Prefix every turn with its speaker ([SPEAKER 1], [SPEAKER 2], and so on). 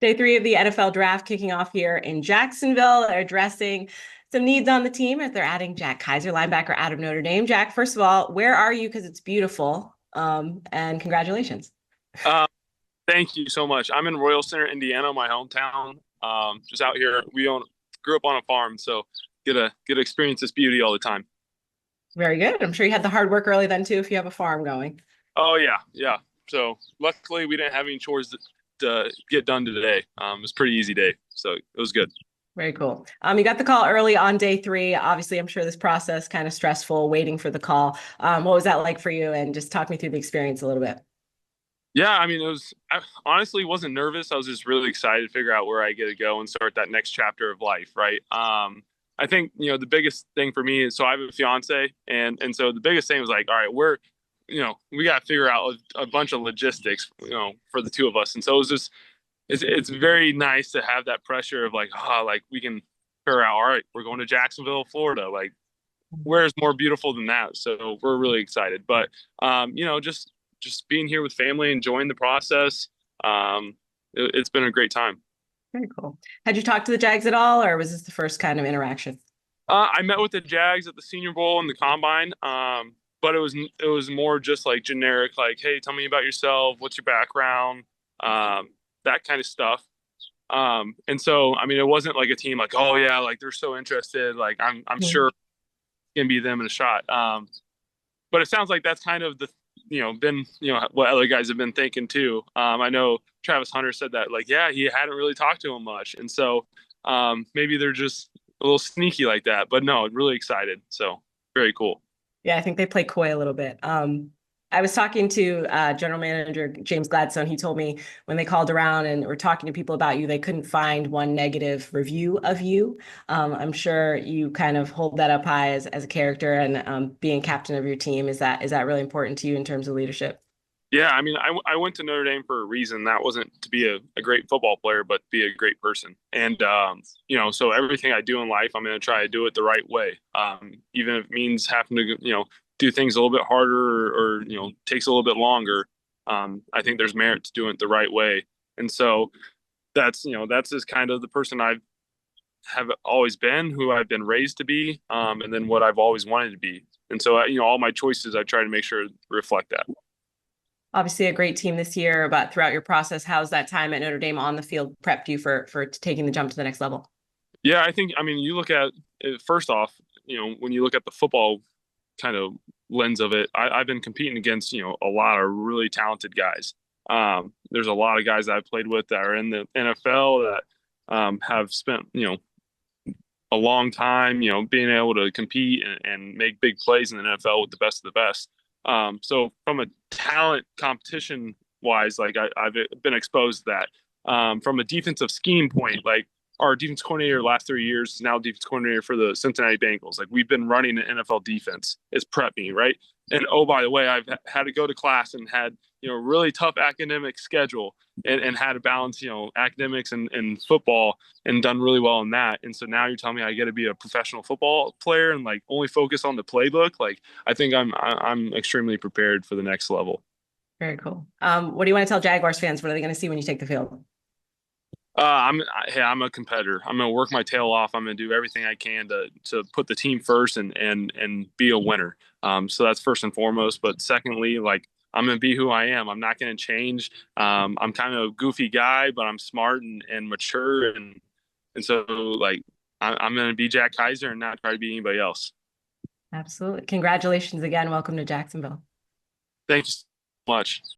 [SPEAKER 1] Day three of the NFL draft kicking off here in Jacksonville. They're addressing some needs on the team as they're adding Jack Kiser, linebacker out of Notre Dame. Jack, first of all, where are you? Because it's beautiful. And congratulations.
[SPEAKER 2] Uh, Thank you so much. I'm in Royal Center, Indiana, my hometown. Just out here. Grew up on a farm, so get to experience this beauty all the time.
[SPEAKER 1] Very good. I'm sure you had the hard work early then too, if you have a farm going.
[SPEAKER 2] Oh yeah, yeah. So luckily we didn't have any chores to get done today. It was a pretty easy day, so it was good.
[SPEAKER 1] Very cool. You got the call early on day three. Obviously, I'm sure this process kind of stressful, waiting for the call. What was that like for you? And just talk me through the experience a little bit.
[SPEAKER 2] Yeah, I mean, I honestly wasn't nervous. I was just really excited to figure out where I get to go and start that next chapter of life, right? I think, the biggest thing for me is, so I have a fiance, and so the biggest thing was like, all right, we got to figure out a bunch of logistics, for the two of us. And so it's very nice to have that pressure of like, like we can figure out, all right, we're going to Jacksonville, Florida. Like, where's more beautiful than that? So we're really excited. But, just being here with family, enjoying the process. It's been a great time.
[SPEAKER 1] Very cool. Had you talked to the Jags at all, or was this the first kind of interaction?
[SPEAKER 2] I met with the Jags at the Senior Bowl and the Combine, but it was more just like generic, like, hey, tell me about yourself. What's your background? That kind of stuff. And so, I mean, it wasn't like a team like, oh yeah, like they're so interested. Like I'm
[SPEAKER 1] Mhm.
[SPEAKER 2] sure it can be them in a shot. But it sounds like that's kind of been, what other guys have been thinking too. I know Travis Hunter said that, like, yeah, he hadn't really talked to him much. And so maybe they're just a little sneaky like that, but no, really excited. So very cool.
[SPEAKER 1] Yeah, I think they play coy a little bit. I was talking to General Manager James Gladstone. He told me when they called around and were talking to people about you, they couldn't find one negative review of you. I'm sure you kind of hold that up high as a character and being captain of your team. Is that really important to you in terms of leadership?
[SPEAKER 2] Yeah, I mean, I went to Notre Dame for a reason. That wasn't to be a great football player, but to be a great person. And so everything I do in life, I'm going to try to do it the right way. Even if it means having to, do things a little bit harder, or takes a little bit longer. I think there's merit to doing it the right way. And so that's just kind of the person I have always been, who I've been raised to be, and then what I've always wanted to be. And so, all my choices, I try to make sure reflect that.
[SPEAKER 1] Obviously, a great team this year, but throughout your process, how's that time at Notre Dame on the field prepped you for taking the jump to the next level?
[SPEAKER 2] Yeah, I think, I mean, you look at it, first off, when you look at the football kind of lens of it, I've been competing against, a lot of really talented guys. There's a lot of guys that I've played with that are in the NFL that have spent, a long time, being able to compete and make big plays in the NFL with the best of the best. So from a talent competition wise, like I've been exposed to that. From a defensive scheme point, like our defense coordinator last 3 years is now defense coordinator for the Cincinnati Bengals. Like we've been running an NFL defense. It's prep me, right? And oh, by the way, I've had to go to class and had, really tough academic schedule, and had to balance, academics and football, and done really well in that. And so now you're telling me I get to be a professional football player and like only focus on the playbook. Like I think I'm extremely prepared for the next level.
[SPEAKER 1] Very cool. What do you want to tell Jaguars fans? What are they going to see when you take the field?
[SPEAKER 2] Hey, I'm a competitor. I'm gonna work my tail off. I'm gonna do everything I can to put the team first and be a winner. So that's first and foremost. But secondly, like I'm gonna be who I am. I'm not gonna change. I'm kind of a goofy guy, but I'm smart and mature, and so like I'm gonna be Jack Kiser and not try to be anybody else.
[SPEAKER 1] Absolutely. Congratulations again. Welcome to Jacksonville.
[SPEAKER 2] Thank you so much.